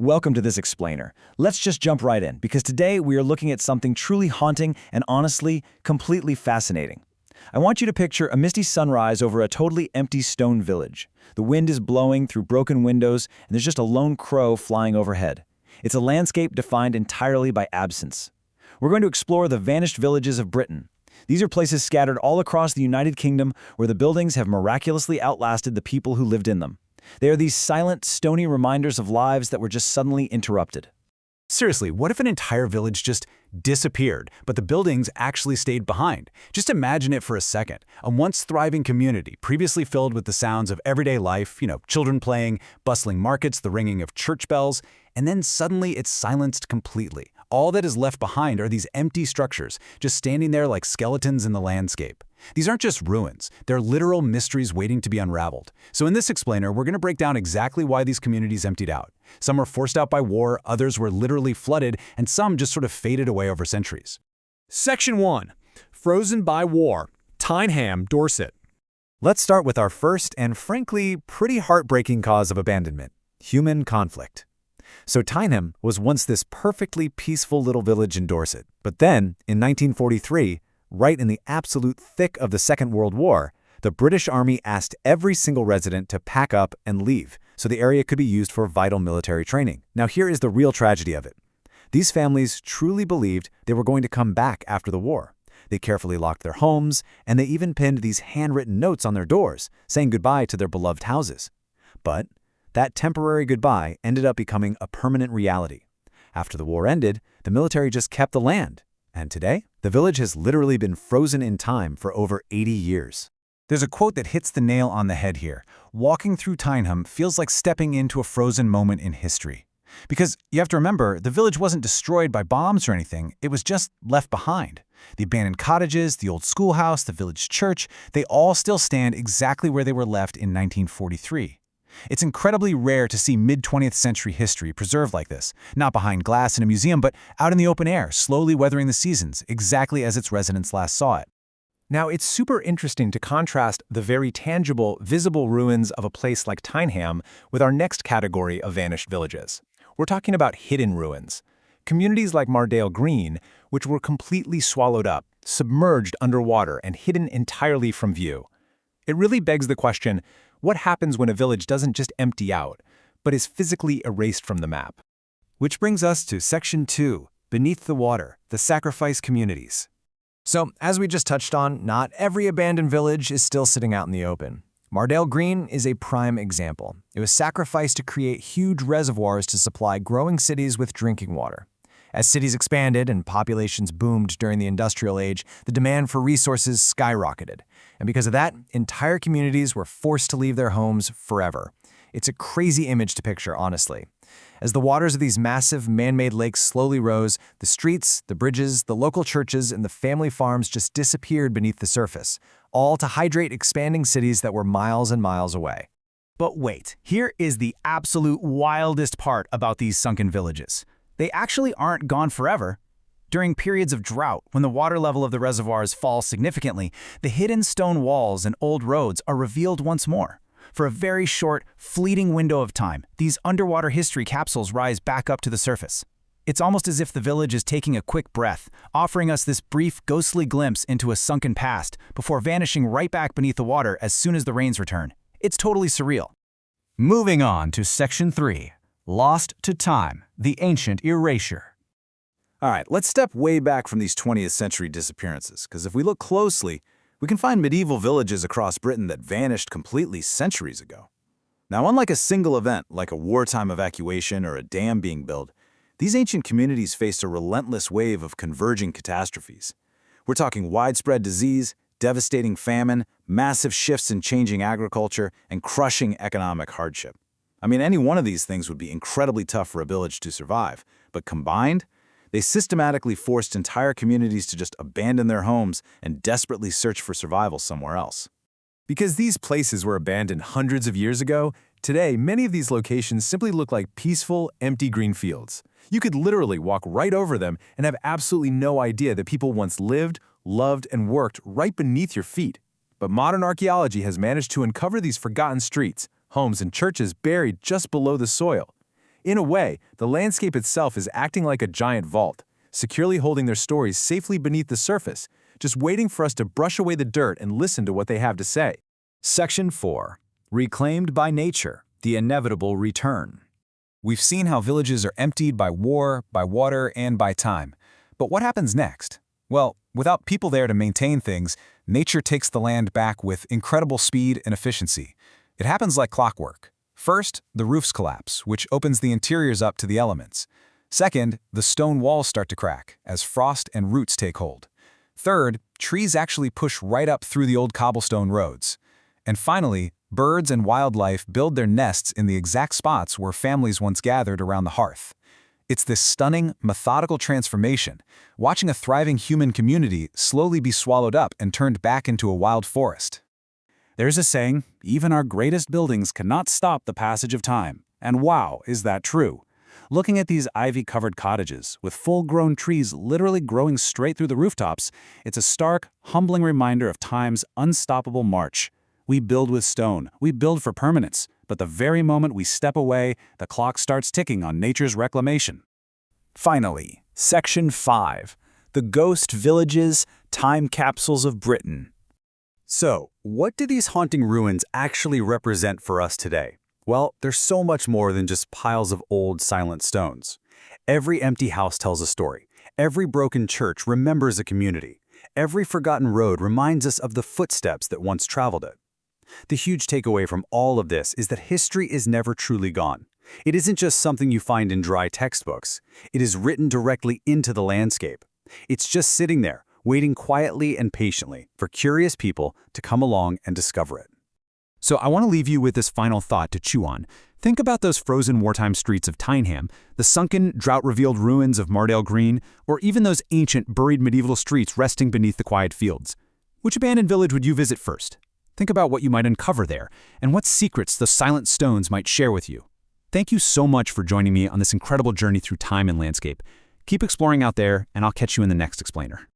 Welcome to this explainer. Let's just jump right in, because today we are looking at something truly haunting and honestly, completely fascinating. I want you to picture a misty sunrise over a totally empty stone village. The wind is blowing through broken windows, and there's just a lone crow flying overhead. It's a landscape defined entirely by absence. We're going to explore the vanished villages of Britain. These are places scattered all across the United Kingdom where the buildings have miraculously outlasted the people who lived in them. They are these silent, stony reminders of lives that were just suddenly interrupted. Seriously, what if an entire village just disappeared, but the buildings actually stayed behind? Just imagine it for a second. A once thriving community, previously filled with the sounds of everyday life, children playing, bustling markets, the ringing of church bells, and then suddenly it's silenced completely. All that is left behind are these empty structures, just standing there like skeletons in the landscape. These aren't just ruins, they're literal mysteries waiting to be unraveled. So in this explainer, we're going to break down exactly why these communities emptied out. Some were forced out by war, others were literally flooded, and some just sort of faded away over centuries. Section 1. Frozen by War, Tyneham, Dorset. Let's start with our first and frankly pretty heartbreaking cause of abandonment: human conflict. So Tyneham was once this perfectly peaceful little village in Dorset. But then, in 1943, right in the absolute thick of the Second World War, the British Army asked every single resident to pack up and leave so the area could be used for vital military training. Now here is the real tragedy of it. These families truly believed they were going to come back after the war. They carefully locked their homes, and they even pinned these handwritten notes on their doors, saying goodbye to their beloved houses. But that temporary goodbye ended up becoming a permanent reality. After the war ended, the military just kept the land. And today, the village has literally been frozen in time for over 80 years. There's a quote that hits the nail on the head here. Walking through Tyneham feels like stepping into a frozen moment in history. Because you have to remember, the village wasn't destroyed by bombs or anything, it was just left behind. The abandoned cottages, the old schoolhouse, the village church, they all still stand exactly where they were left in 1943. It's incredibly rare to see mid-20th century history preserved like this, not behind glass in a museum, but out in the open air, slowly weathering the seasons, exactly as its residents last saw it. Now, it's super interesting to contrast the very tangible, visible ruins of a place like Tyneham with our next category of vanished villages. We're talking about hidden ruins. Communities like Mardale Green, which were completely swallowed up, submerged underwater, and hidden entirely from view. It really begs the question, what happens when a village doesn't just empty out, but is physically erased from the map? Which brings us to Section 2, Beneath the Water, the Sacrifice Communities. So, as we just touched on, not every abandoned village is still sitting out in the open. Mardale Green is a prime example. It was sacrificed to create huge reservoirs to supply growing cities with drinking water. As cities expanded and populations boomed during the industrial age, the demand for resources skyrocketed. And because of that, entire communities were forced to leave their homes forever. It's a crazy image to picture, honestly. As the waters of these massive man-made lakes slowly rose, the streets, the bridges, the local churches, and the family farms just disappeared beneath the surface, all to hydrate expanding cities that were miles and miles away. But wait, here is the absolute wildest part about these sunken villages. They actually aren't gone forever. During periods of drought, when the water level of the reservoirs falls significantly, the hidden stone walls and old roads are revealed once more. For a very short, fleeting window of time, these underwater history capsules rise back up to the surface. It's almost as if the village is taking a quick breath, offering us this brief, ghostly glimpse into a sunken past before vanishing right back beneath the water as soon as the rains return. It's totally surreal. Moving on to Section 3, Lost to Time, the Ancient Erasure. All right, let's step way back from these 20th century disappearances, because if we look closely, we can find medieval villages across Britain that vanished completely centuries ago. Now, unlike a single event, like a wartime evacuation or a dam being built, these ancient communities faced a relentless wave of converging catastrophes. We're talking widespread disease, devastating famine, massive shifts in changing agriculture, and crushing economic hardship. I mean, any one of these things would be incredibly tough for a village to survive, but combined, they systematically forced entire communities to just abandon their homes and desperately search for survival somewhere else. Because these places were abandoned hundreds of years ago, today many of these locations simply look like peaceful, empty green fields. You could literally walk right over them and have absolutely no idea that people once lived, loved, and worked right beneath your feet. But modern archaeology has managed to uncover these forgotten streets, homes, and churches buried just below the soil. In a way, the landscape itself is acting like a giant vault, securely holding their stories safely beneath the surface, just waiting for us to brush away the dirt and listen to what they have to say. Section 4. Reclaimed by nature, the inevitable return. We've seen how villages are emptied by war, by water, and by time. But what happens next? Well, without people there to maintain things, nature takes the land back with incredible speed and efficiency. It happens like clockwork. First, the roofs collapse, which opens the interiors up to the elements. Second, the stone walls start to crack as frost and roots take hold. Third, trees actually push right up through the old cobblestone roads. And finally, birds and wildlife build their nests in the exact spots where families once gathered around the hearth. It's this stunning, methodical transformation, watching a thriving human community slowly be swallowed up and turned back into a wild forest. There's a saying, even our greatest buildings cannot stop the passage of time. And wow, is that true? Looking at these ivy-covered cottages, with full-grown trees literally growing straight through the rooftops, it's a stark, humbling reminder of time's unstoppable march. We build with stone, we build for permanence, but the very moment we step away, the clock starts ticking on nature's reclamation. Finally, Section 5. The Ghost Villages, Time Capsules of Britain. So, what do these haunting ruins actually represent for us today? Well, there's so much more than just piles of old, silent stones. Every empty house tells a story. Every broken church remembers a community. Every forgotten road reminds us of the footsteps that once traveled it. The huge takeaway from all of this is that history is never truly gone. It isn't just something you find in dry textbooks. It is written directly into the landscape. It's just sitting there, waiting quietly and patiently for curious people to come along and discover it. So I want to leave you with this final thought to chew on. Think about those frozen wartime streets of Tyneham, the sunken, drought-revealed ruins of Mardale Green, or even those ancient, buried medieval streets resting beneath the quiet fields. Which abandoned village would you visit first? Think about what you might uncover there, and what secrets the silent stones might share with you. Thank you so much for joining me on this incredible journey through time and landscape. Keep exploring out there, and I'll catch you in the next explainer.